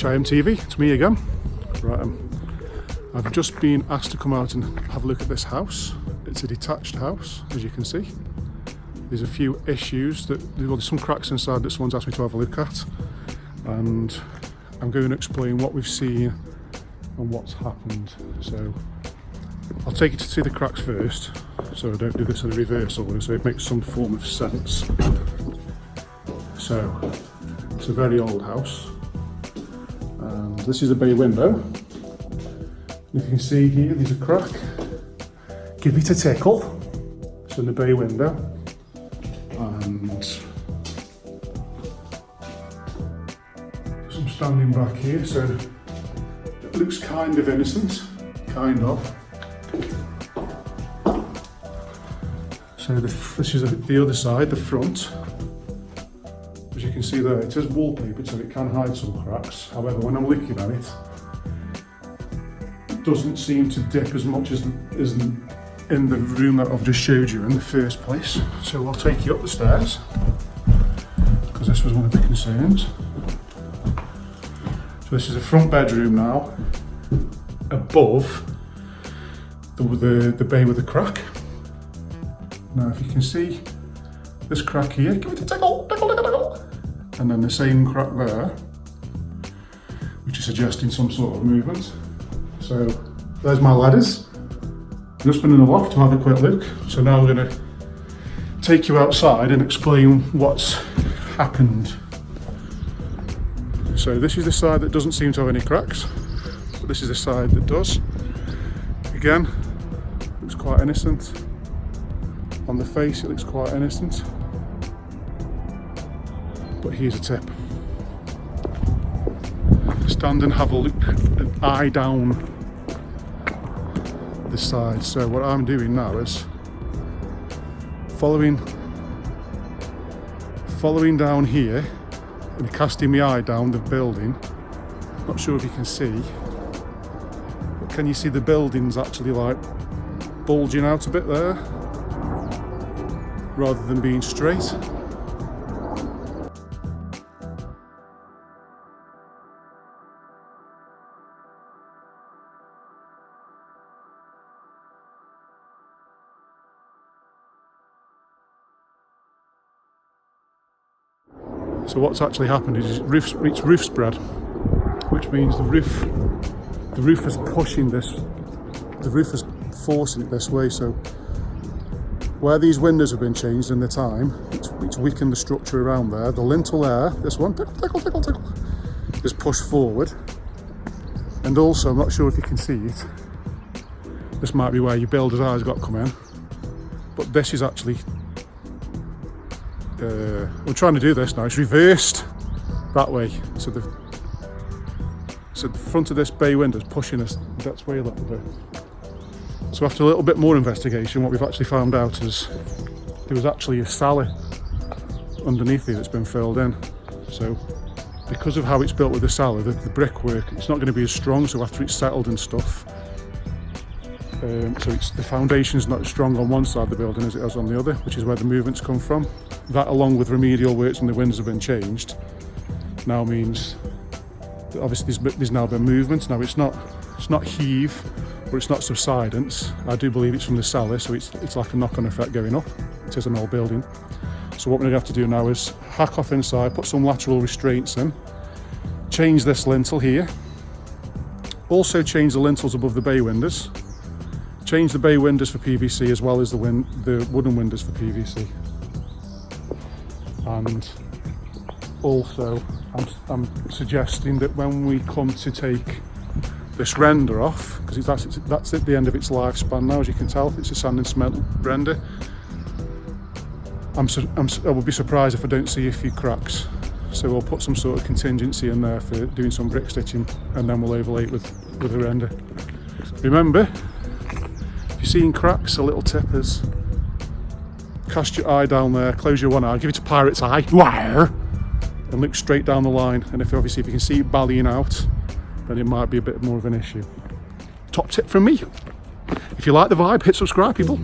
HIMTV, it's me again. Right, I've just been asked to come out and have a look at this house. It's a detached house, as you can see. There's a few issues, there's some cracks inside that someone's asked me to have a look at. And I'm going to explain what we've seen and what's happened. So I'll take you to see the cracks first, so I don't do this in a reverse order, so it makes some form of sense. So it's a very old house, and this is a bay window. And if you can see here, there's a crack. Give it a tickle. It's in the bay window, and I'm standing back here, so it looks kind of innocent, kind of. So this is the other side, the front. As you can see there, it is wallpapered, so it can hide some cracks. However, when I'm looking at it, it doesn't seem to dip as much as in the room that I've just showed you in the first place. So I'll take you up the stairs, because this was one of the concerns. So this is the front bedroom now, above the bay with the crack. Now if you can see this crack here, give it a tickle, tickle, tickle, tickle. And then the same crack there, which is suggesting some sort of movement. So there's my ladders. I've just been in the loft to have a quick look. So now I'm going to take you outside and explain what's happened. So this is the side that doesn't seem to have any cracks, but this is the side that does. Again, looks quite innocent. On the face it looks quite innocent. But here's a tip. Stand and have a look, an eye down this side. So what I'm doing now is following down here and casting my eye down the building. Not sure if you can see, but can you see the building's actually like bulging out a bit there rather than being straight? So what's actually happened is it's roof spread, which means the roof is pushing this, the roof is forcing it this way. So where these windows have been changed in the time, it's weakened the structure around there. The lintel there, this one, tickle, tickle, tickle, tickle, is pushed forward. And also, I'm not sure if you can see it, this might be where your builder's eyes got come in, but this is actually, we're trying to do this now, it's reversed that way. So the front of this bay window is pushing us that way a little bit. So after a little bit more investigation, what we've actually found out is there was actually a cellar underneath here that's been filled in. So because of how it's built with the cellar, the brickwork, it's not going to be as strong, so after it's settled and stuff, so the foundation's not as strong on one side of the building as it is on the other, which is where the movements come from. That, along with remedial works and the windows have been changed, now means that obviously there's now been movement. Now it's not heave, or it's not subsidence. I do believe it's from the cellar, so it's like a knock-on effect going up. It is an old building. So what we're going to have to do now is hack off inside, put some lateral restraints in, change this lintel here, also change the lintels above the bay windows, change the bay windows for PVC as well as the wooden windows for PVC. And also I'm suggesting that when we come to take this render off, because that's at the end of its lifespan now, as you can tell, it's a sand and cement render. I would be surprised if I don't see a few cracks. So we'll put some sort of contingency in there for doing some brick stitching, and then we'll overlay it with the render. Remember, if you're seeing cracks, a little tip is cast your eye down there, close your one eye, give it a pirate's eye, and look straight down the line. And if you can see it ballying out, then it might be a bit more of an issue. Top tip from me. If you like the vibe, hit subscribe, people.